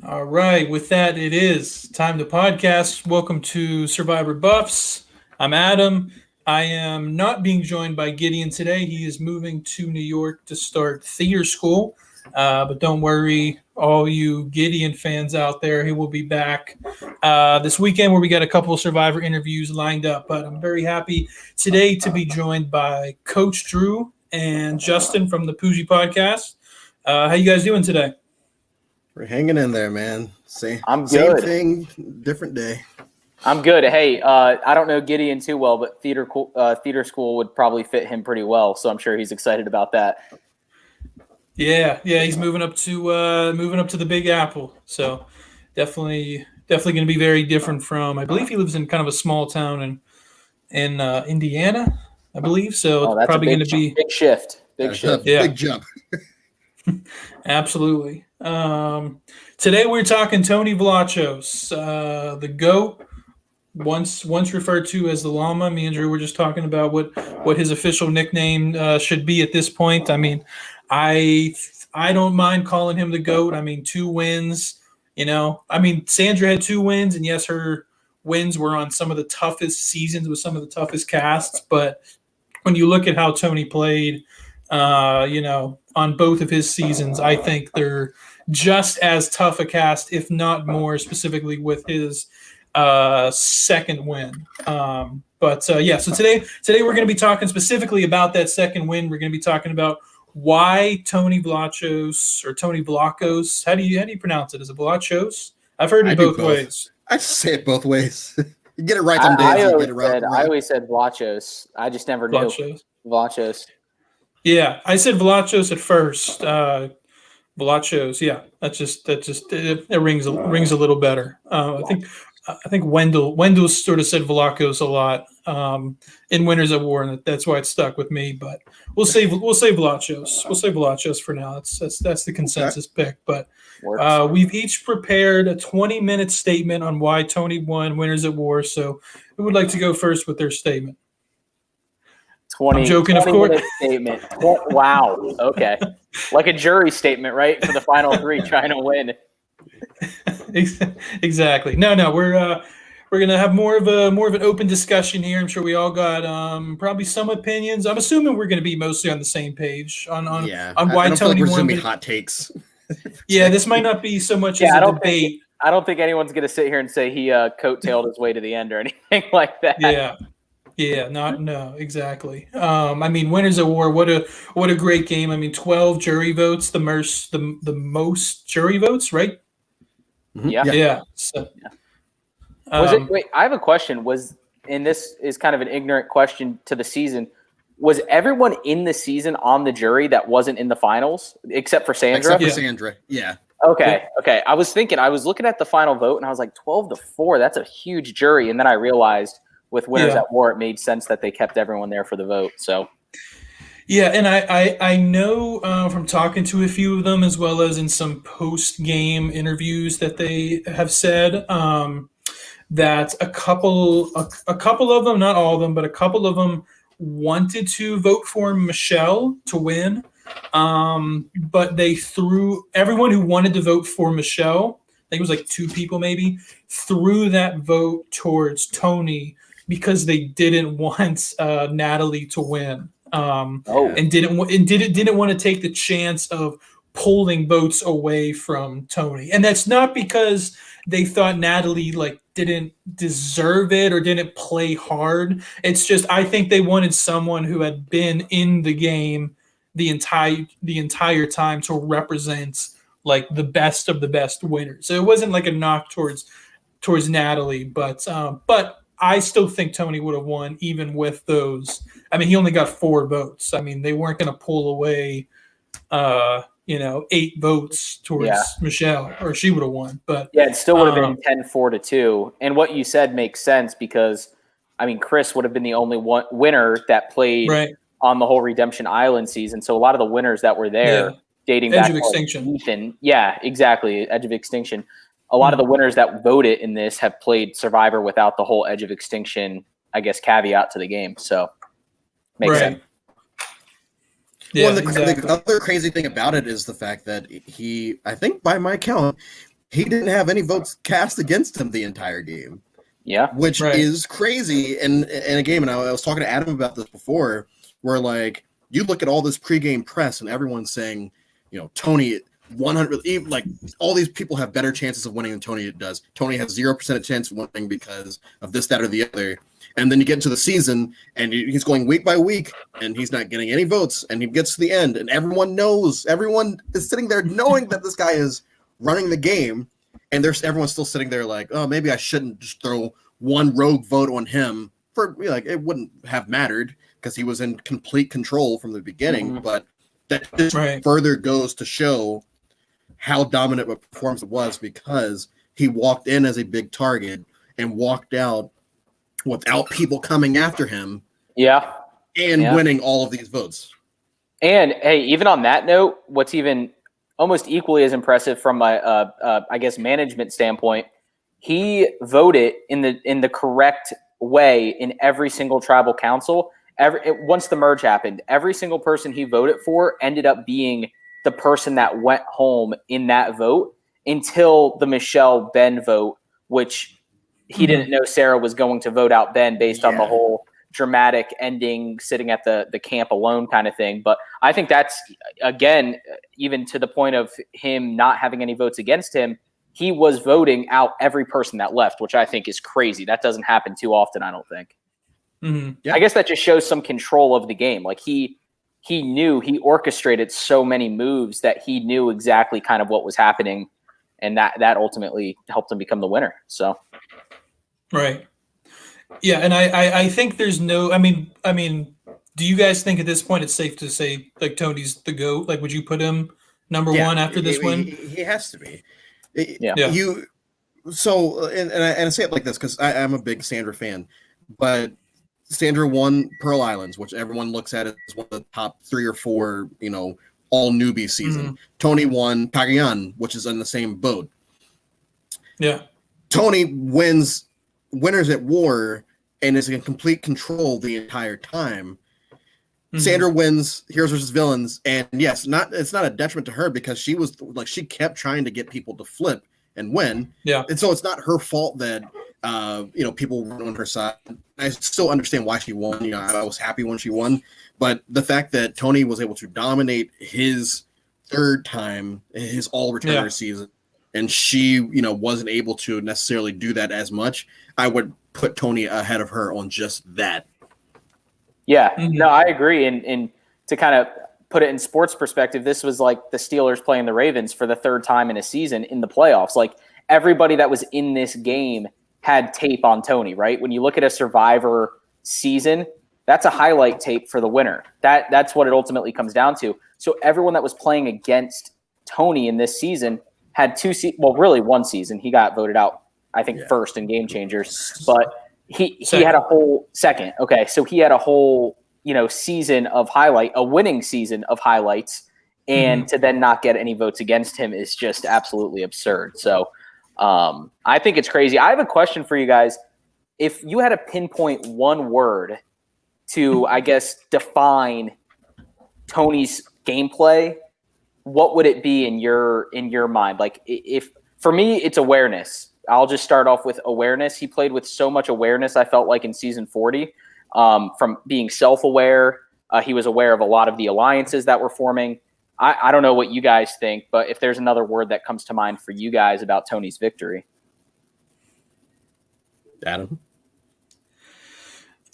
All right, with that, it is time to podcast. Welcome to Survivor Buffs. I'm Adam. I am not being joined by Gideon today. He is moving to New York to start theater school. But don't worry, all you Gideon fans out there, he will be back this weekend where we got a couple of Survivor interviews lined up. But I'm very happy today to be joined by Coach Drew and Justin from the Poogie Podcast. How you guys doing today? We're hanging in there, man. Same good. Thing, different day. I'm good. Hey, I don't know Gideon too well, but theater school would probably fit him pretty well. So I'm sure he's excited about that. Yeah, he's moving up to the Big Apple. So definitely going to be very different from. I believe he lives in kind of a small town in Indiana, I believe. So it's probably going to be big shift. Big shift. Yeah. Big jump. Absolutely. Today we're talking Tony Vlachos, the GOAT, once referred to as the Llama. Me and Drew were just talking about what his official nickname should be at this point. I mean, I don't mind calling him the GOAT. I mean, 2 wins. Sandra had 2 wins, and yes, her wins were on some of the toughest seasons with some of the toughest casts. But when you look at how Tony played, on both of his seasons, I think they're just as tough a cast, if not more, specifically with his second win. So today we're going to be talking specifically about that second win. We're going to be talking about why Tony Vlachos or Tony Vlachos. How do you pronounce it? Is it Vlachos? I've heard it both ways. I say it both ways. You get it right some days. You get it right. I always said Vlachos. I just never knew Vlachos. Yeah, I said Vlachos at first. Vlachos, yeah, that just it rings a little better. I think Wendell sort of said Vlachos a lot in Winners at War, and that's why it stuck with me. But we'll say Vlachos. We'll say Vlachos for now. That's the consensus pick. But we've each prepared a 20-minute statement on why Tony won Winners at War. So who would like to go first with their statement? I'm joking, of course. Statement. Wow. Okay. Like a jury statement, right? For the final 3 trying to win. Exactly. No. We're gonna have more of an open discussion here. I'm sure we all got probably some opinions. I'm assuming we're gonna be mostly on the same page on why Tony won. Be hot takes. Yeah, this might not be so much as a debate. I don't think anyone's gonna sit here and say he coattailed his way to the end or anything like that. Yeah, no, exactly. Winners at War, what a great game. 12 jury votes, the most jury votes, right? Mm-hmm. Yeah. Yeah. So, wait, I have a question. And this is kind of an ignorant question to the season. Was everyone in the season on the jury that wasn't in the finals, except for Sandra? Except for Sandra, yeah. Okay. I was looking at the final vote, and I was like, 12-4, that's a huge jury. And then I realized with Winners at War, it made sense that they kept everyone there for the vote. So, yeah, and I know from talking to a few of them, as well as in some post-game interviews that they have said that a couple of them, not all of them, but a couple of them wanted to vote for Michelle to win, but they threw everyone who wanted to vote for Michelle. I think it was like 2 people maybe threw that vote towards Tony, because they didn't want Natalie to win, and didn't want to take the chance of pulling votes away from Tony. And that's not because they thought Natalie didn't deserve it or didn't play hard. It's just I think they wanted someone who had been in the game the entire time to represent the best of the best winners. So it wasn't like a knock towards Natalie, but I still think Tony would have won even with those. He only got 4 votes. They weren't going to pull away, 8 votes towards Michelle, or she would have won. But yeah, it still would have been 10-4-2. And what you said makes sense because, Chris would have been the only winner that played on the whole Redemption Island season. So a lot of the winners that were there, dating back to Extinction. Ethan, yeah, exactly, Edge of Extinction. A lot of the winners that voted in this have played Survivor without the whole Edge of Extinction, I guess, caveat to the game. So, makes sense. Yeah, the other crazy thing about it is the fact that he, I think by my count, he didn't have any votes cast against him the entire game. Yeah, which is crazy. And a game, and I was talking to Adam about this before, where like you look at all this pregame press and everyone's saying, Tony 100, like all these people have better chances of winning than Tony does. Tony has 0% chance of winning because of this, that, or the other. And then you get into the season and he's going week by week and he's not getting any votes. And he gets to the end and everyone is sitting there knowing that this guy is running the game. And everyone's still sitting there like, oh, maybe I shouldn't just throw one rogue vote on him. It wouldn't have mattered because he was in complete control from the beginning. Mm-hmm. But that just further goes to show how dominant a performance it was, because he walked in as a big target and walked out without people coming after him. Yeah. And winning all of these votes. And hey, even on that note, what's even almost equally as impressive from a I guess management standpoint, he voted in the correct way in every single tribal council. Once the merge happened, every single person he voted for ended up being the person that went home in that vote until the Michelle Ben vote, which he didn't know Sarah was going to vote out Ben based on the whole dramatic ending, sitting at the camp alone kind of thing. But I think that's, again, even to the point of him not having any votes against him, he was voting out every person that left, which I think is crazy. That doesn't happen too often, I don't think. Mm-hmm. Yeah. I guess that just shows some control of the game. Like he knew, he orchestrated so many moves that he knew exactly kind of what was happening, and that ultimately helped him become the winner. So, right. Yeah, and I think there's no. I mean, do you guys think at this point it's safe to say like Tony's the GOAT? Like, would you put him number one after this win? He has to be. So, and I say it like this because I'm a big Sandra fan, but Sandra won Pearl Islands, which everyone looks at as one of the top 3 or 4, all newbie season. Mm-hmm. Tony won Pagayan, which is in the same boat. Yeah. Tony wins Winners at War and is in complete control the entire time. Mm-hmm. Sandra wins Heroes versus Villains, and yes, it's not a detriment to her because she kept trying to get people to flip and win. Yeah. And so it's not her fault that people were on her side. I still understand why she won. I was happy when she won, but the fact that Tony was able to dominate his third time, his all returner season, and she, wasn't able to necessarily do that as much, I would put Tony ahead of her on just that. Yeah, no, I agree. And to kind of put it in sports perspective, this was like the Steelers playing the Ravens for the third time in a season in the playoffs. Like everybody that was in this game had tape on Tony, right? When you look at a Survivor season, that's a highlight tape for the winner. That's what it ultimately comes down to. So everyone that was playing against Tony in this season had really one season. He got voted out, I think, first in Game Changers, but he had a whole second. Okay, so he had a whole season of a winning season of highlights, and to then not get any votes against him is just absolutely absurd. So I think it's crazy. I have a question for you guys. If you had to pinpoint one word to, I guess, define Tony's gameplay, what would it be in your mind? Like, if for me, it's awareness. I'll just start off with awareness. He played with so much awareness, I felt like, in season 40, from being self-aware. He was aware of a lot of the alliances that were forming. I don't know what you guys think, but if there's another word that comes to mind for you guys about Tony's victory. Adam?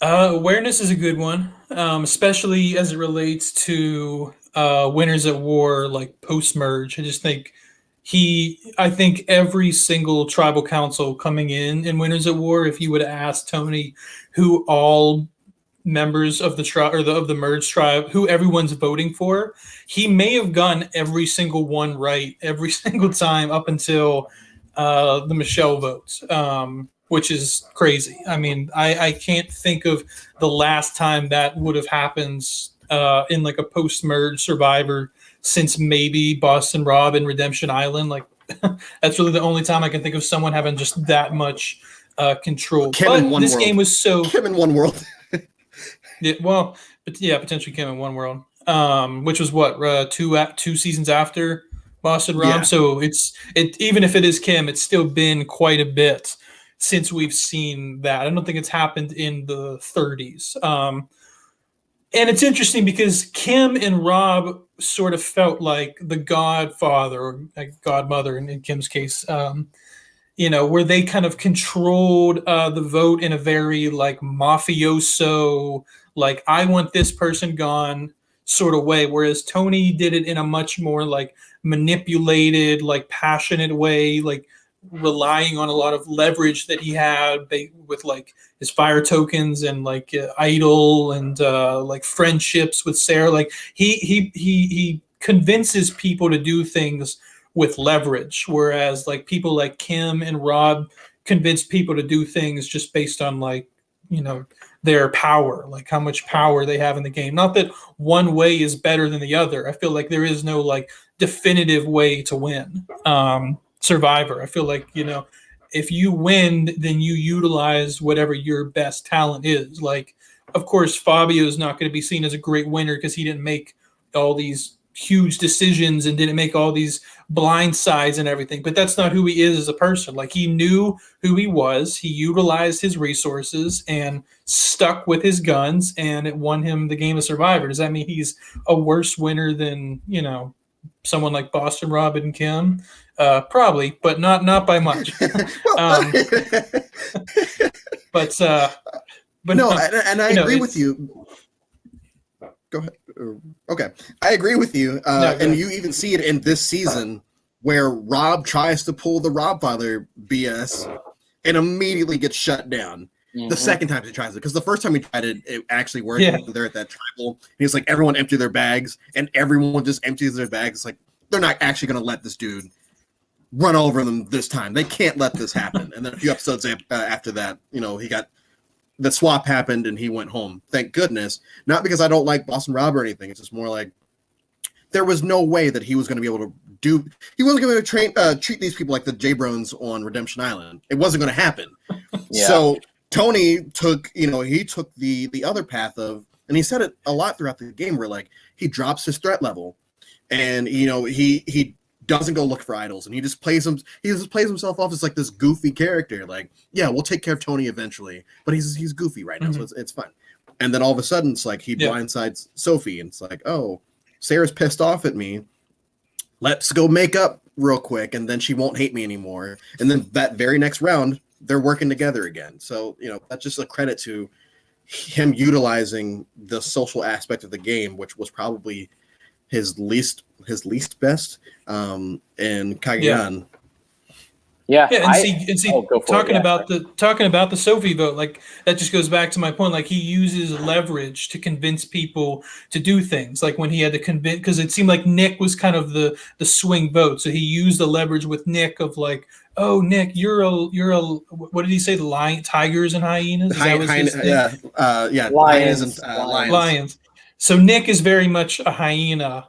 Awareness is a good one, especially as it relates to Winners at War, like post-merge. I just think I think every single tribal council coming in Winners at War, if you would have asked Tony who all members of the tribe or of the merge tribe, who everyone's voting for, he may have gotten every single one right every single time up until the Michelle votes, which is crazy. I mean, I can't think of the last time that would have happened in like a post-merge Survivor since maybe Boston Rob and Redemption Island. Like that's really the only time I can think of someone having just that much control. Kevin but this world. Game was so Kevin One World. potentially Kim in One World, which was what two seasons after Boston Rob. So even if it is Kim, it's still been quite a bit since we've seen that. I don't think it's happened in the 30s. And it's interesting because Kim and Rob sort of felt like the godfather or like godmother in Kim's case, where they kind of controlled the vote in a very like mafioso, like I want this person gone sort of way. Whereas Tony did it in a much more like manipulated, like passionate way, like relying on a lot of leverage that he had with like his fire tokens and like idol and like friendships with Sarah. Like he convinces people to do things with leverage, whereas like people like Kim and Rob convince people to do things just based on like their power, like how much power they have in the game. Not that one way is better than the other. I feel like there is no like definitive way to win. Survivor. I feel like if you win, then you utilize whatever your best talent is. Like, of course, Fabio is not going to be seen as a great winner because he didn't make all these huge decisions and didn't make all these blind sides and everything, but that's not who he is as a person. Like, he knew who he was, he utilized his resources and stuck with his guns, and it won him the game of Survivor. Does that mean he's a worse winner than someone like Boston Rob and Kim? Probably, but not by much. But no, and I agree with you. Go ahead. Okay, I agree with you, and you even see it in this season where Rob tries to pull the Robfather BS and immediately gets shut down. Mm-hmm. The second time he tries it, because the first time he tried it, it actually worked. Yeah. They're at that tribal. He's like, everyone empty their bags, and everyone just empties their bags. It's like they're not actually going to let this dude run over them this time. They can't let this happen. And then a few episodes after that, he got. The swap happened and he went home. Thank goodness. Not because I don't like Boston Rob or anything. It's just more like there was no way that he was going to be able to do. He wasn't going to treat these people like the J-Brones on Redemption Island. It wasn't going to happen. Yeah. So Tony took, he took the other path of, and he said it a lot throughout the game, where like he drops his threat level, and he doesn't go look for idols, and he just plays himself off as like this goofy character. Like, yeah, we'll take care of Tony eventually, but he's goofy right now, so it's fun. And then all of a sudden, it's like he blindsides Sophie, and it's like, oh, Sarah's pissed off at me. Let's go make up real quick, and then she won't hate me anymore. And then that very next round, they're working together again. So that's just a credit to him utilizing the social aspect of the game, which was probably his least best, and Cagayan. Yeah, and see talking about the Sophie vote, like that just goes back to my point. Like, he uses leverage to convince people to do things. Like when he had to convince, because it seemed like Nick was kind of the swing vote, so he used the leverage with Nick of like, oh, Nick, you're a what did he say? The lion, tigers and hyenas. Lions and lions. So Nick is very much a hyena.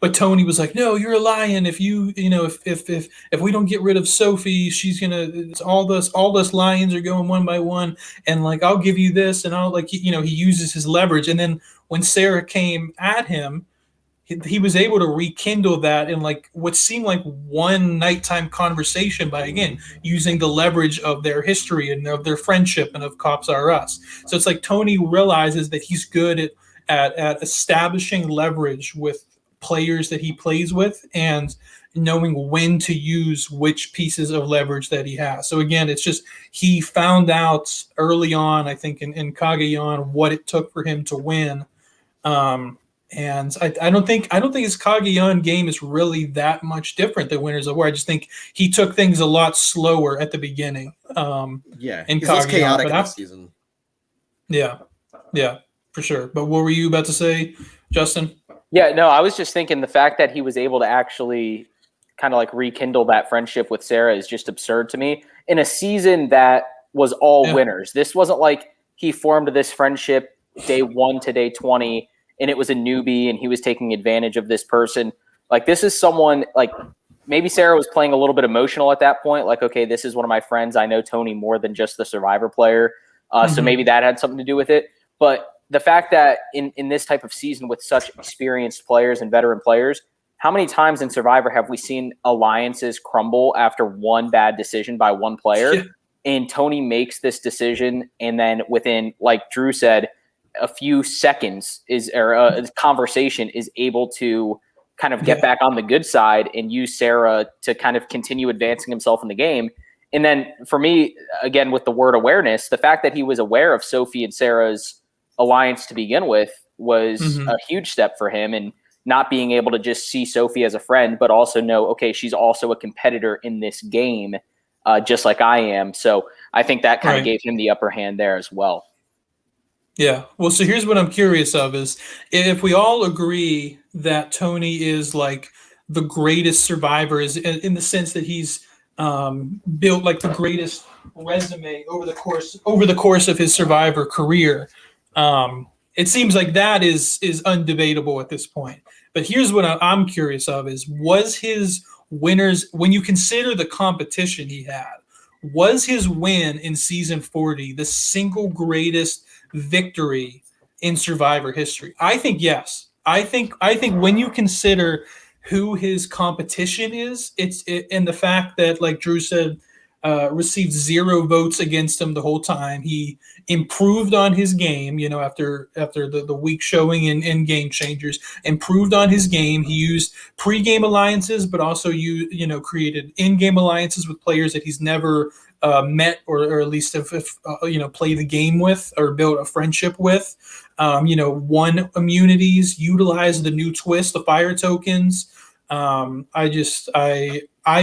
But Tony was like, no, you're a lion. If if we don't get rid of Sophie, she's all those lions are going one by one, and like I'll give you this, and I'll he uses his leverage. And then when Sarah came at him, he was able to rekindle that in like what seemed like one nighttime conversation by, again, using the leverage of their history and of their friendship and of Cops R Us. So it's like Tony realizes that he's good at establishing leverage with players that he plays with and knowing when to use which pieces of leverage that he has. So again, it's just he found out early on, I think, in Cagayan what it took for him to win. And I don't think his Cagayan game is really that much different than Winners of War. I just think he took things a lot slower at the beginning. In Cagayan, chaotic this season. Yeah, for sure. But what were you about to say, Justin? Yeah, no, I was just thinking the fact that he was able to actually kind of like rekindle that friendship with Sarah is just absurd to me. In a season that was all winners, this wasn't like he formed this friendship day 1 to day 20 and it was a newbie and he was taking advantage of this person. Like, this is someone, like, maybe Sarah was playing a little bit emotional at that point. Like, okay, this is one of my friends. I know Tony more than just the Survivor player. So maybe that had something to do with it. But the fact that in this type of season with such experienced players and veteran players, how many times in Survivor have we seen alliances crumble after one bad decision by one player? Yeah. And Tony makes this decision, and then within, like Drew said, a few seconds or a conversation is able to kind of get back on the good side and use Sarah to kind of continue advancing himself in the game. And then for me, again, with the word awareness, the fact that he was aware of Sophie and Sarah's alliance to begin with was a huge step for him, and not being able to just see Sophie as a friend, but also know, okay, she's also a competitor in this game, just like I am. So I think that kind of gave him the upper hand there as well. Yeah. Well, so here's what I'm curious of is if we all agree that Tony is like the greatest survivor, is in the sense that he's built like the greatest resume over the course of his survivor career. It seems like that is undebatable at this point. But here's what I'm curious of is, was his winners, when you consider the competition he had, was his win in season 40 the single greatest victory in survivor history? I think yes. I think when you consider who his competition is, and the fact that, like Drew said, received 0 votes against him the whole time. He improved on his game, after the weak showing in Game Changers, improved on his game. He used pre-game alliances, but also created in-game alliances with players that he's never met or at least have played the game with or built a friendship with. Won immunities, utilized the new twist, the fire tokens. I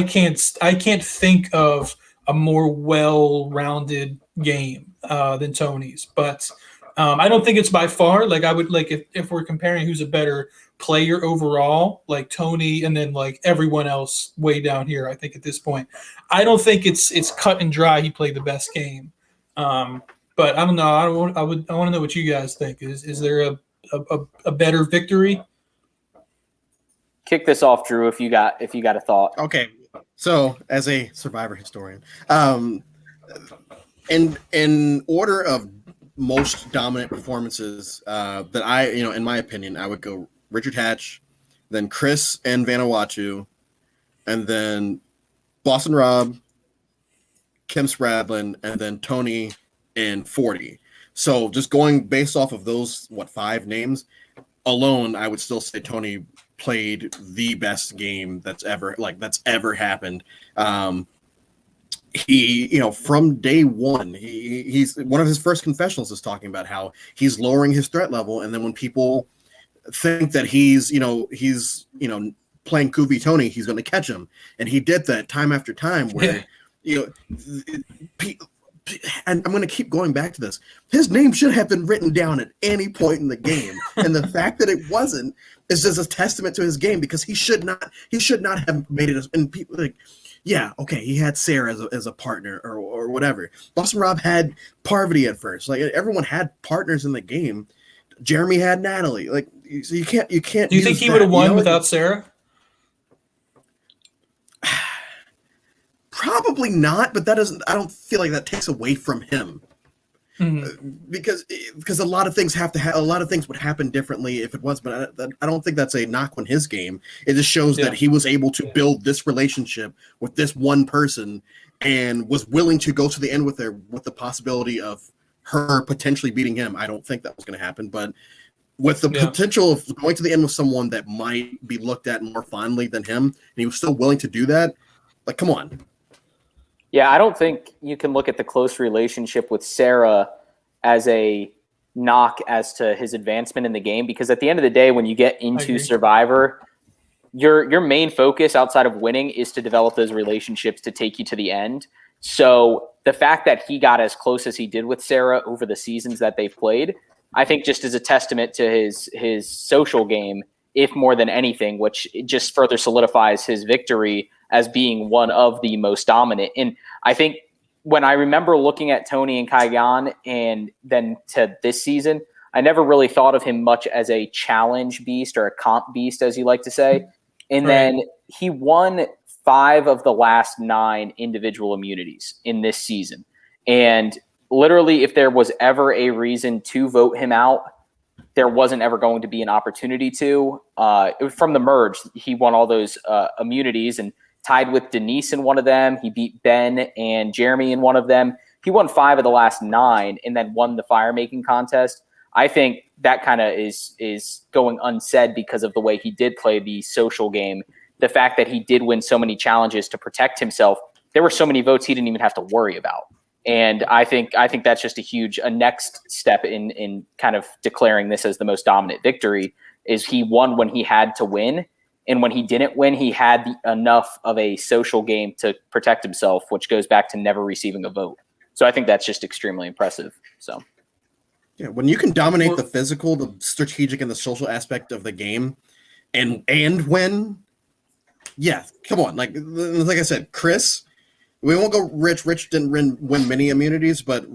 can't think of a more well-rounded game than Tony's, but I don't think it's by far. Like I would like if we're comparing who's a better player overall, like Tony, and then like everyone else way down here. I think at this point, I don't think it's cut and dry. He played the best game, but I don't know. I want to know what you guys think. Is there a better victory? Kick this off, Drew, if you got a thought. Okay, so as a Survivor historian, in order of most dominant performances that I, in my opinion, I would go Richard Hatch, then Chris and Vanuatu, and then Boston Rob, Kim Spradlin, and then Tony and 40. So just going based off of those, 5 names alone, I would still say Tony played the best game that's ever happened. He, from day one, he's one of his first confessionals is talking about how he's lowering his threat level, and then when people think that he's playing Kuvi Tony, he's going to catch him, and he did that time after time. Where and I'm going to keep going back to this. His name should have been written down at any point in the game, and the fact that it wasn't is just a testament to his game, because he should not have made it. And people he had Sarah as a partner or whatever. Boston Rob had Parvati at first. Like everyone had partners in the game. Jeremy had Natalie. Like so you can't. Do you think he would have won without Sarah? Probably not, but I don't feel like that takes away from him. Because a lot of things a lot of things would happen differently if it was, but I don't think that's a knock on his game. It just shows that he was able to build this relationship with this one person and was willing to go to the end with her, with the possibility of her potentially beating him. I don't think that was going to happen, but with the potential of going to the end with someone that might be looked at more fondly than him, and he was still willing to do that. Like, come on. Yeah, I don't think you can look at the close relationship with Sarah as a knock as to his advancement in the game, because at the end of the day, when you get into Survivor, your main focus outside of winning is to develop those relationships to take you to the end. So the fact that he got as close as he did with Sarah over the seasons that they've played, I think just is a testament to his social game, if more than anything, which just further solidifies his victory as being one of the most dominant. And I think when I remember looking at Tony and Kaigan and then to this season, I never really thought of him much as a challenge beast or a comp beast, as you like to say. And then he won 5 of the last 9 individual immunities in this season. And literally, if there was ever a reason to vote him out, there wasn't ever going to be an opportunity to. From the merge, he won all those immunities and tied with Denise in one of them. He beat Ben and Jeremy in one of them. He won 5 of the last 9 and then won the fire making contest. I think that kind of is going unsaid because of the way he did play the social game. The fact that he did win so many challenges to protect himself, there were so many votes he didn't even have to worry about. And I think that's just a next step in kind of declaring this as the most dominant victory is he won when he had to win. And when he didn't win, he had enough of a social game to protect himself, which goes back to never receiving a vote. So I think that's just extremely impressive. So, yeah, when you can dominate the physical, the strategic, and the social aspect of the game, and win, yeah, come on. Like I said, Chris, we won't go Rich. Rich didn't win many immunities, but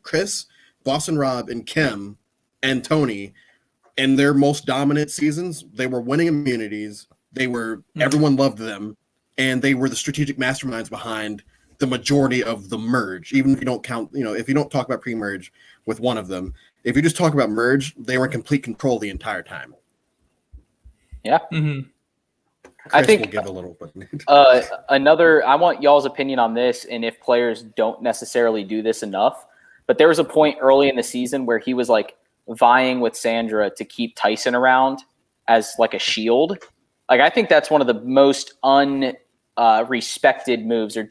Chris, Boston Rob, and Kim, and Tony, in their most dominant seasons, they were winning immunities. Everyone loved them, and they were the strategic masterminds behind the majority of the merge. Even if you don't count, if you don't talk about pre-merge with one of them, if you just talk about merge, they were in complete control the entire time. Yeah. Mm-hmm. I think will give a little bit. I want y'all's opinion on this, and if players don't necessarily do this enough, but there was a point early in the season where he was like vying with Sandra to keep Tyson around as like a shield. Like, I think that's one of the most respected moves, or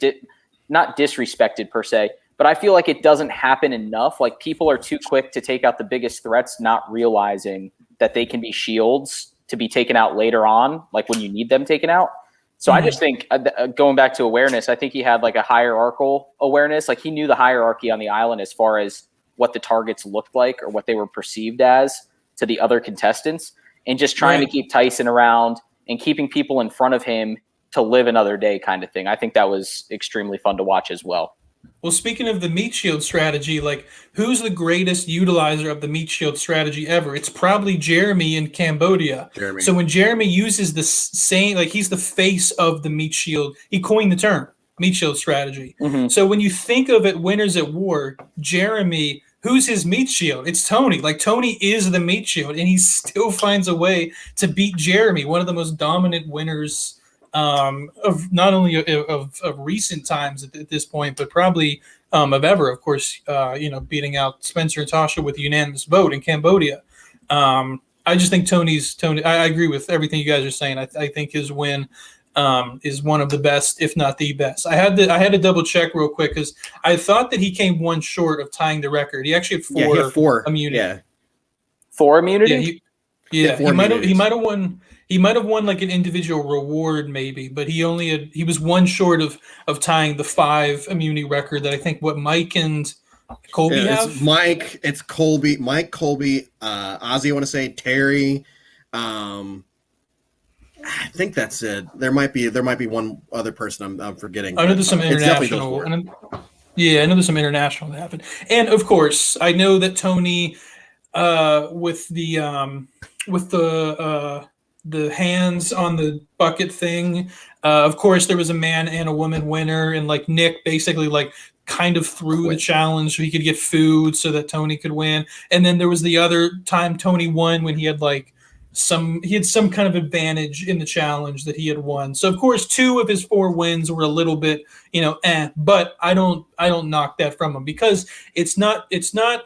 not disrespected per se, but I feel like it doesn't happen enough. Like, people are too quick to take out the biggest threats, not realizing that they can be shields to be taken out later on, like when you need them taken out. So I just think, going back to awareness, I think he had like a hierarchical awareness. Like, he knew the hierarchy on the island as far as what the targets looked like or what they were perceived as to the other contestants, and just trying to keep Tyson around and keeping people in front of him to live another day kind of thing. I think that was extremely fun to watch as well. Well, speaking of the meat shield strategy, like, who's the greatest utilizer of the meat shield strategy ever? It's probably Jeremy in Cambodia. Jeremy. So when Jeremy uses the same, like, he's the face of the meat shield. He coined the term meat shield strategy. Mm-hmm. So when you think of it, Winners at War, Jeremy, who's his meat shield? It's Tony. Like, Tony is the meat shield, and he still finds a way to beat Jeremy, one of the most dominant winners of not only of recent times at this point, but probably of ever. Of course, beating out Spencer and Tasha with a unanimous vote in Cambodia. I just think Tony. I agree with everything you guys are saying. I think his win is one of the best, if not the best. I had to double check real quick because I thought that he came one short of tying the record. He actually had 4 immunity. Yeah. 4 immunity? Yeah, he might have won. He might have won like an individual reward, maybe, but he was one short of tying the 5 immunity record that I think Mike and Colby have. It's Colby, Ozzy. I want to say Terry. I think that's it. There might be one other person I'm forgetting. I know there's some international. I know there's some international that happened, and of course, I know that Tony, with the hands on the bucket thing. Of course, there was a man and a woman winner, and like Nick basically like kind of threw the challenge so he could get food so that Tony could win. And then there was the other time Tony won when he had some kind of advantage in the challenge that he had won. So of course 2 of his 4 wins were a little bit, but I don't knock that from him, because it's not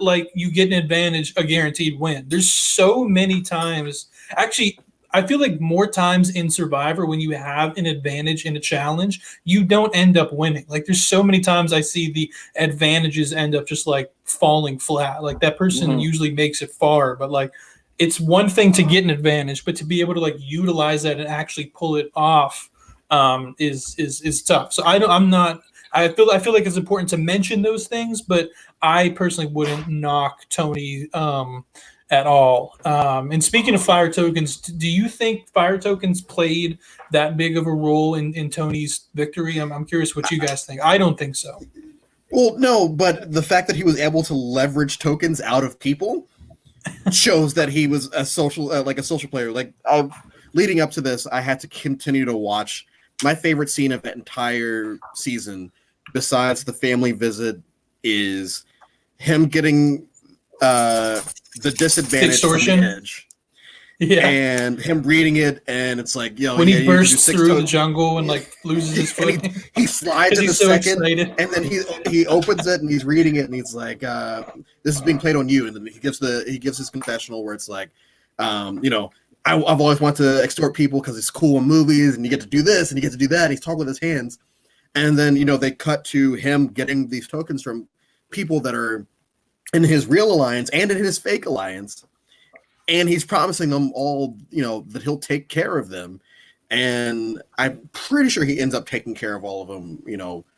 like you get an advantage, a guaranteed win. There's so many times, actually, I feel like more times in Survivor, when you have an advantage in a challenge, you don't end up winning. Like, there's so many times I see the advantages end up just like falling flat. Like, that person usually makes it far, but like, it's one thing to get an advantage, but to be able to like utilize that and actually pull it off is tough. So I feel like it's important to mention those things, but I personally wouldn't knock Tony at all. And speaking of fire tokens, do you think fire tokens played that big of a role in Tony's victory? I'm curious what you guys think. I don't think so. Well, no, but the fact that he was able to leverage tokens out of people shows that he was a social player. Like, leading up to this, I had to continue to watch. My favorite scene of that entire season, besides the family visit, is him getting the disadvantage from Extortion. the edge. Yeah. And him reading it, and it's like, when he bursts through the jungle and like loses his foot, he slides in the so second, excited. and then he opens it and he's reading it, and he's like, "This is being played on you." And then he gives his confessional where it's like, I've always wanted to extort people because it's cool in movies, and you get to do this and you get to do that. And he's talking with his hands, and then they cut to him getting these tokens from people that are in his real alliance and in his fake alliance. And he's promising them all, that he'll take care of them. And I'm pretty sure he ends up taking care of all of them,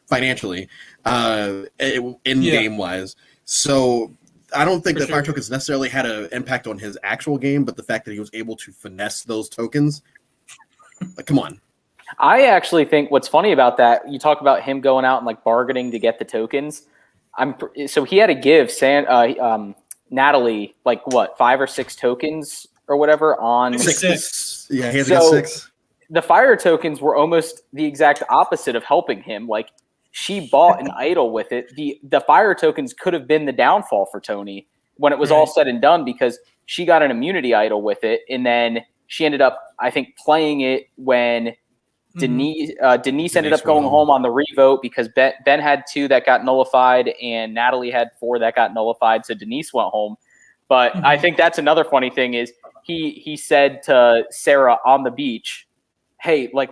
financially, game wise. So I don't think that fire tokens necessarily had an impact on his actual game, but the fact that he was able to finesse those tokens, like, come on. I actually think what's funny about that, you talk about him going out and like bargaining to get the tokens. So he had to give Natalie, like what, 5 or 6 tokens or whatever on 6. Yeah, he has to get 6. The fire tokens were almost the exact opposite of helping him. Like, she bought an idol with it. The fire tokens could have been the downfall for Tony when it was all said and done, because she got an immunity idol with it, and then she ended up, I think, playing it when Denise ended up going home on the revote, because Ben had 2 that got nullified and Natalie had 4 that got nullified, so Denise went home. But I think that's another funny thing is he said to Sarah on the beach, hey, like,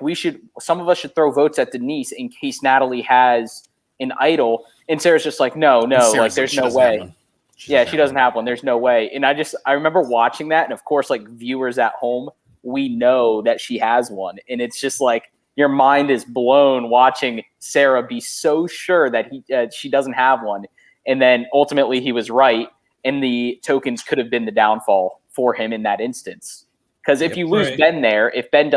some of us should throw votes at Denise in case Natalie has an idol. And Sarah's just like, no, like, there's no way. She doesn't have one. There's no way. And I remember watching that, and of course, like, viewers at home, we know that she has one. And it's just like, your mind is blown watching Sarah be so sure that she doesn't have one. And then ultimately he was right, and the tokens could have been the downfall for him in that instance. Because if you lose Ben there, if Ben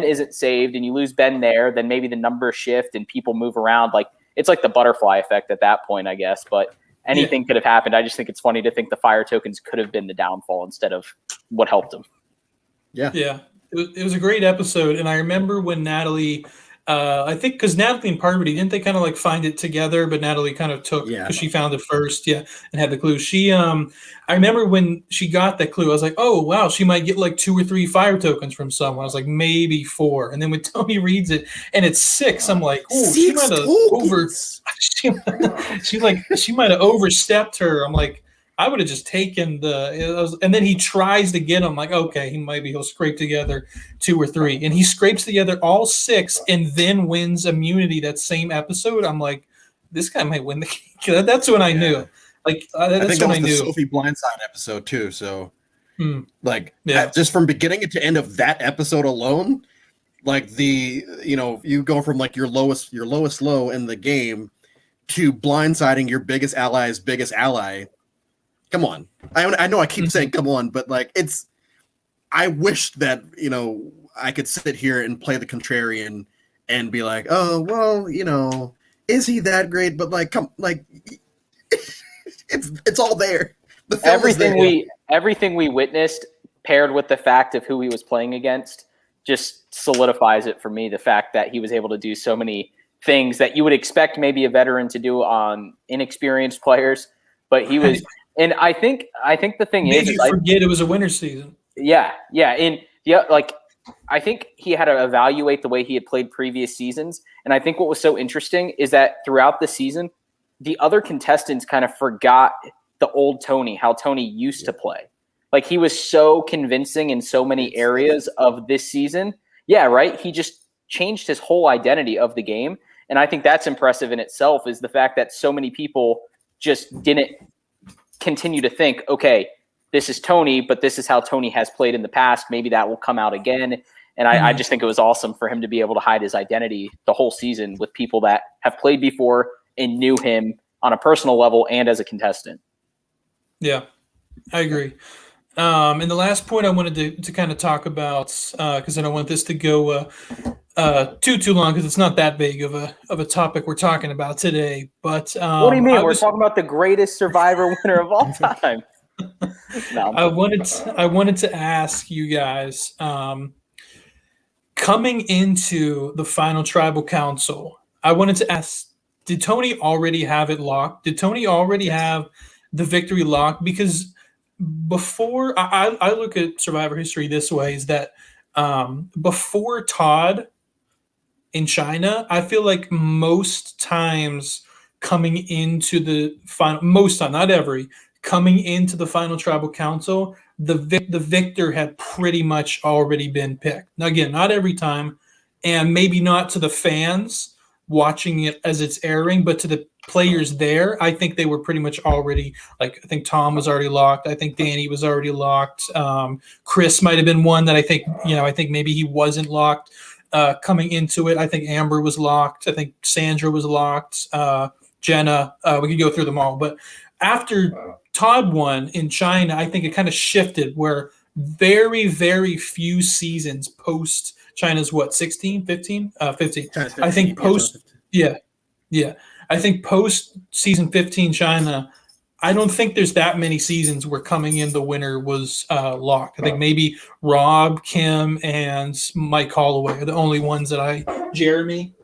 isn't saved and you lose Ben there, then maybe the numbers shift and people move around. Like, it's like the butterfly effect at that point, I guess. But anything could have happened. I just think it's funny to think the fire tokens could have been the downfall instead of what helped him. Yeah. Yeah. It was a great episode. And I remember when Natalie, I think because Natalie and Parvati, didn't they kind of like find it together? But Natalie kind of took, because she found it first, and had the clue. I remember when she got that clue, I was like, oh, wow, she might get like 2 or 3 fire tokens from someone. I was like, maybe 4. And then when Tony reads it and it's 6, I'm like, oh, she might have she might have overstepped her. I'm like, I would have just taken and then he tries to get them. Like, okay, he'll scrape together 2 or 3, and he scrapes together all 6, and then wins immunity that same episode. I'm like, this guy might win the game. That's when I knew. Like, that's I think that when was I the knew. Sophie Blindside episode too. So, just from beginning to end of that episode alone, like you go from like your lowest low in the game to blindsiding your biggest ally's biggest ally. Come on. I know I keep saying come on, but like, I wish that, I could sit here and play the contrarian and be like, oh, well, is he that great? But like, it's all there. The film everything we witnessed paired with the fact of who he was playing against just solidifies it for me. The fact that he was able to do so many things that you would expect maybe a veteran to do on inexperienced players, but he was. And I think the thing is, you forget it was a winter season. Yeah, and I think he had to evaluate the way he had played previous seasons. And I think what was so interesting is that throughout the season, the other contestants kind of forgot the old Tony, how Tony used to play. Like, he was so convincing in so many areas of this season. Yeah, right. He just changed his whole identity of the game, and I think that's impressive in itself. Is the fact that so many people just didn't continue to think, okay, this is Tony, but this is how Tony has played in the past. Maybe that will come out again. And I just think it was awesome for him to be able to hide his identity the whole season with people that have played before and knew him on a personal level and as a contestant. Yeah, I agree. And the last point I wanted to kind of talk about, because I don't want this to go too long, because it's not that big of a topic we're talking about today. But what do you mean? We're talking about the greatest Survivor winner of all time. No, I wanted to ask you guys, coming into the final tribal council, I wanted to ask, did Tony already have it locked? Did Tony already have the victory locked? Because before I look at Survivor history this way is that before Todd in China, I feel like most times coming into the final, most time, not every, coming into the final tribal council, the victor had pretty much already been picked. Now, again, not every time, and maybe not to the fans watching it as it's airing, but to the players there, I think they were pretty much already like. I think Tom was already locked. I think Danny was already locked. Chris might have been one that I think maybe he wasn't locked coming into it. I think Amber was locked. I think Sandra was locked. Jenna. We could go through them all. But after Todd won in China, I think it kind of shifted where very, very few seasons post China's 16, 15? 15. China's 15. I think post, yeah. I think post season 15 China, I don't think there's that many seasons where coming in the winner was locked. I think maybe Rob, Kim, and Mike Holloway are the only ones that Jeremy.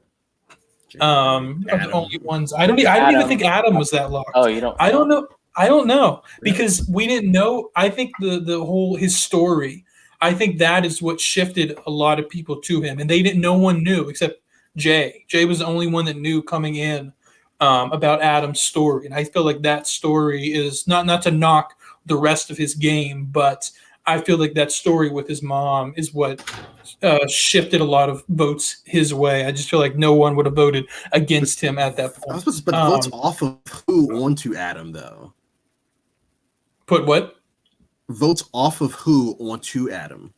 Are the only ones. I don't even think Adam was that locked. Oh, you don't? I don't know. I don't know because we didn't know. I think the whole his story. I think that is what shifted a lot of people to him, and they didn't. No one knew except Jay. Jay was the only one that knew coming in about Adam's story, and I feel like that story is not to knock the rest of his game, but I feel like that story with his mom is what shifted a lot of votes his way. I just feel like no one would have voted against him at that point. But votes off of who onto Adam, though? Put what? Votes off of who onto Adam?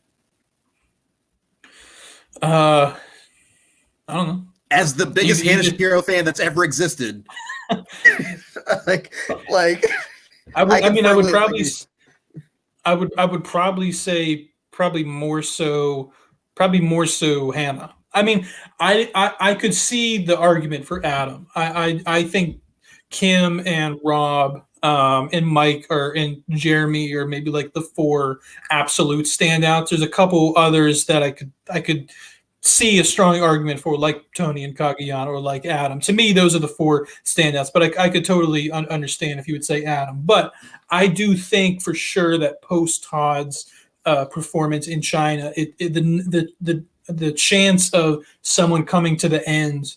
I don't know. As the biggest Hannah Shapiro fan that's ever existed, like I would probably say more so Hannah. I mean, I could see the argument for Adam. I think Kim and Rob and Mike and Jeremy are maybe like the four absolute standouts. There's a couple others that I could see a strong argument for, like Tony and Kagayana or like Adam. To me, those are the four standouts, but I could totally understand if you would say Adam. But I do think for sure that post Todd's performance in China, the chance of someone coming to the end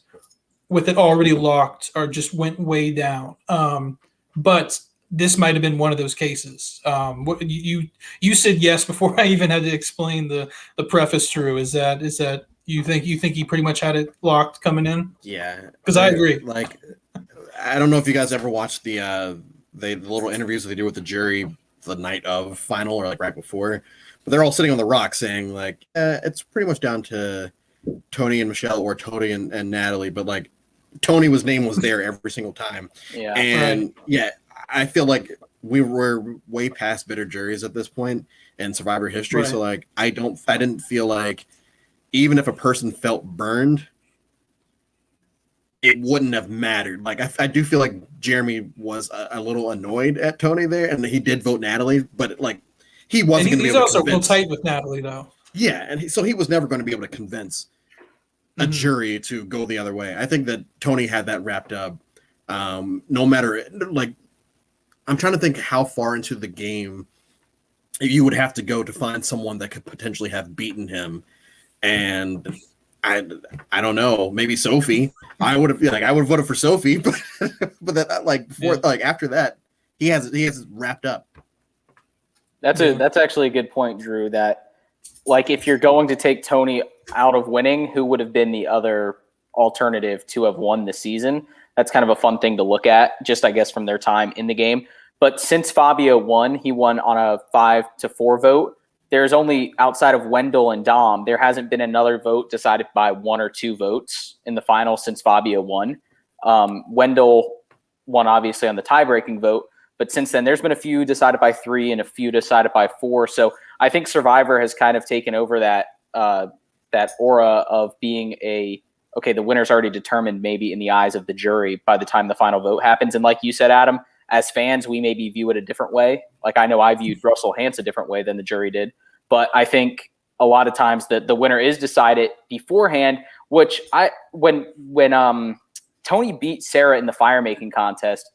with it already locked or just went way down. But this might have been one of those cases. What you said yes before I even had to explain the preface. Drew, is that you think he pretty much had it locked coming in? Yeah, because I agree. Like, I don't know if you guys ever watched the little interviews that they do with the jury the night of final or like right before, but they're all sitting on the rock saying like it's pretty much down to Tony and Michelle or Tony and Natalie, but like Tony's name was there every single time. Yeah, and yeah, I feel like we were way past bitter juries at this point in Survivor history. Right. So like I didn't feel like even if a person felt burned, it wouldn't have mattered. Like I do feel like Jeremy was a little annoyed at Tony there, and he did vote Natalie, but like he wasn't going to be able to convince. He's also real tight with Natalie, though. Yeah, and so he was never going to be able to convince a jury to go the other way. I think that Tony had that wrapped up. No matter, like, I'm trying to think how far into the game you would have to go to find someone that could potentially have beaten him. And I don't know, maybe Sophie. I would have voted for Sophie, but that like after that, he has wrapped up. That's actually a good point, Drew. That like if you're going to take Tony out of winning, who would have been the other alternative to have won the season? That's kind of a fun thing to look at, just I guess from their time in the game. But since Fabio won, he won on a 5-4 vote. There's only, outside of Wendell and Dom, there hasn't been another vote decided by 1 or 2 votes in the final since Fabio won. Wendell won obviously on the tie-breaking vote, but since then there's been a few decided by 3 and a few decided by 4. So I think Survivor has kind of taken over that aura of being okay, the winner's already determined maybe in the eyes of the jury by the time the final vote happens. And like you said, Adam, as fans, we maybe view it a different way. Like I know I viewed Russell Hantz a different way than the jury did. But I think a lot of times that the winner is decided beforehand, which when Tony beat Sarah in the fire making contest,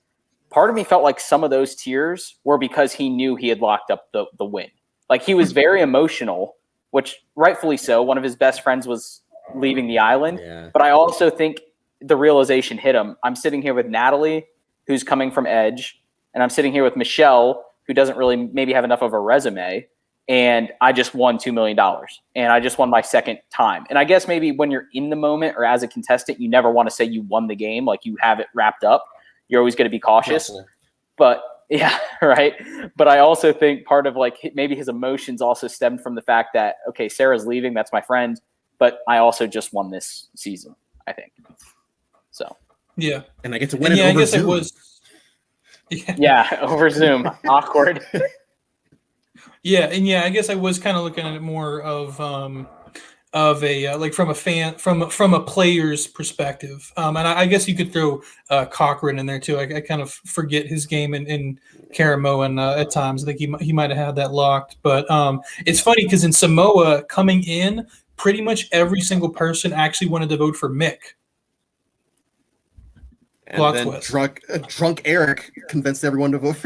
part of me felt like some of those tears were because he knew he had locked up the win. Like, he was very emotional, which rightfully so. One of his best friends was leaving the island. Yeah. But I also think the realization hit him. I'm sitting here with Natalie, who's coming from Edge, and I'm sitting here with Michelle, who doesn't really maybe have enough of a resume, and I just won $2 million, and I just won my second time. And I guess maybe when you're in the moment or as a contestant, you never want to say you won the game, like you have it wrapped up. You're always going to be cautious. Russell. But yeah, right. But I also think part of like maybe his emotions also stemmed from the fact that, okay, Sarah's leaving, that's my friend, but I also just won this season, I think. So yeah, and I get to win it over I guess Zoom. it was. Yeah, over Zoom, awkward. Yeah, and I guess I was kind of looking at it more of a like from a fan from a player's perspective, and I guess you could throw Cochran in there too. I kind of forget his game in Karamoan at times. I think he might have had that locked, but it's funny because in Samoa coming in, pretty much every single person actually wanted to vote for Mick. And then drunk Eric convinced everyone to vote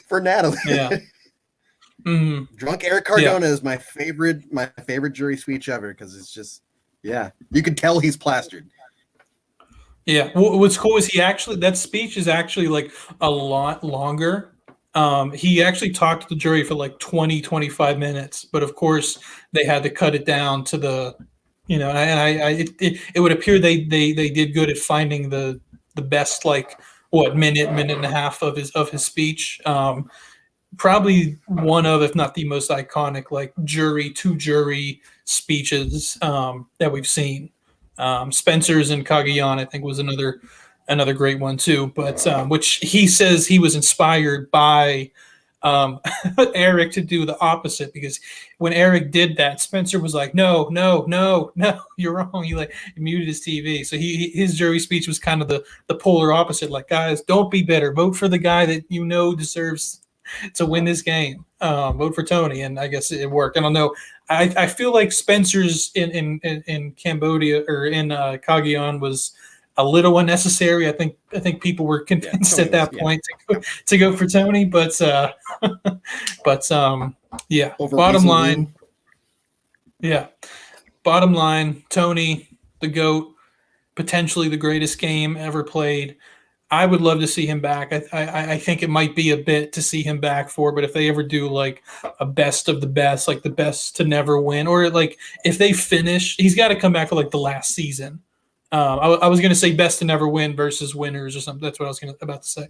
for Natalie. Yeah. Mm-hmm. Drunk Eric Cardona is my favorite jury speech ever because it's just, you can tell he's plastered. Yeah. What's cool is that speech is actually like a lot longer. He actually talked to the jury for like 20, 25 minutes, but of course they had to cut it down to the, and it would appear they did good at finding the best, like minute and a half of his speech. Probably one of, if not the most iconic, like jury to jury speeches that we've seen. Spencer's and Kagayan, I think, was another great one too. But which he says he was inspired by Eric to do the opposite, because when Eric did that, Spencer was like, no, you're wrong. He muted his TV. So his jury speech was kind of the polar opposite. Like, guys, don't be bitter. Vote for the guy that deserves to win this game. Vote for Tony, and I guess it worked. I don't know. I feel like Spencer's in Cambodia or in Cagayan was a little unnecessary. I think people were convinced at that point to go for Tony, but bottom line, Tony, the GOAT, potentially the greatest game ever played. I would love to see him back. I think it might be a bit to see him back for, but if they ever do like a best of the best, like the best to never win, or like if they finish, he's got to come back for like the last season. I was going to say best to never win versus winners or something. That's what I was about to say.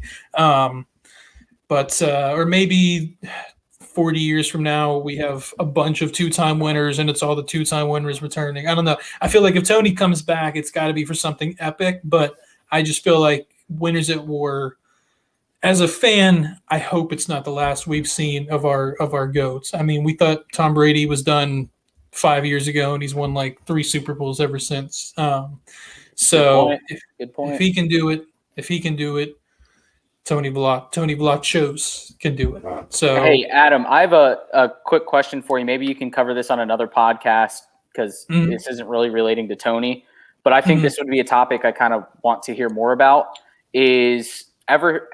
Or maybe 40 years from now, we have a bunch of two-time winners and it's all the two-time winners returning. I don't know. I feel like if Tony comes back, it's got to be for something epic, but I just feel like Winners at War, as a fan, I hope it's not the last we've seen of our GOATs. I mean, we thought Tom Brady was done 5 years ago, and he's won like 3 Super Bowls ever since. So Good point. If he can do it, Tony Vlachos can do it. So hey, Adam, I have a quick question for you. Maybe you can cover this on another podcast because this isn't really relating to Tony, but I think this would be a topic I kind of want to hear more about. Is after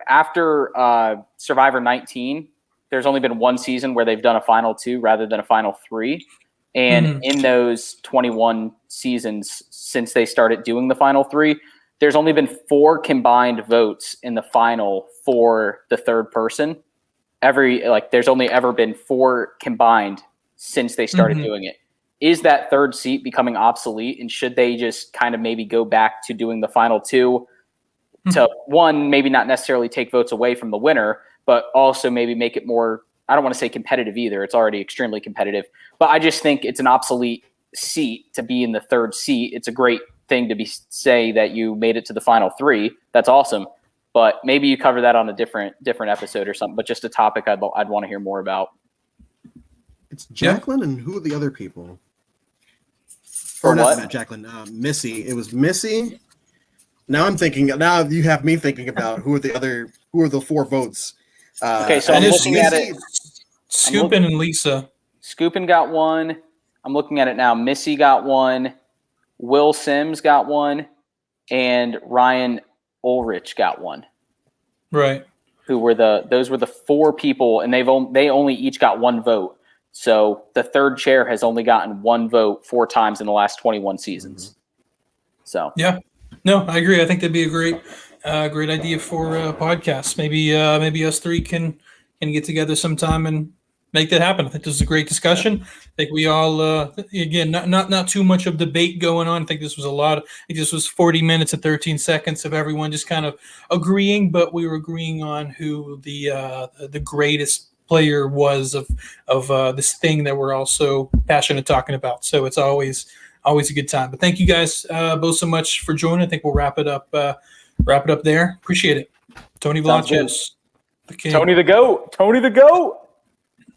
Survivor 19, there's only been one season where they've done a Final 2 rather than a Final 3. And in those 21 seasons since they started doing the Final 3, there's only been 4 combined votes in the final for the third person. There's only ever been 4 combined since they started doing it. Is that third seat becoming obsolete? And should they just kind of maybe go back to doing the Final 2 to, one, maybe not necessarily take votes away from the winner, but also maybe make it more, I don't want to say competitive either. It's already extremely competitive. But I just think it's an obsolete seat to be in the third seat. It's a great thing to say that you made it to the Final 3. That's awesome. But maybe you cover that on a different episode or something. But just a topic I'd want to hear more about. It's Jacqueline and who are the other people? Or what? Not Jacqueline. Missy. It was Missy. Now you have me thinking about who are the 4 votes. Okay, so I'm looking at it. Scoopin and Lisa. Scoopin got 1. I'm looking at it now. Missy got 1. Will Sims got 1. And Ryan Ulrich got 1. Right. Those were the 4 people, and they only each got 1 vote. So the third chair has only gotten 1 vote 4 times in the last 21 seasons. Mm-hmm. So yeah, no, I agree. I think that'd be a great idea for a podcast. Maybe us 3 can get together sometime and make that happen. I think this is a great discussion. I think we all again not too much of debate going on. I think this was a lot. It just was 40 minutes and 13 seconds of everyone just kind of agreeing, but we were agreeing on who the greatest player was of this thing that we're all so passionate talking about. So it's always a good time. But thank you guys both so much for joining. I think we'll wrap it up there. Appreciate it. Tony Vlachos. Tony the GOAT.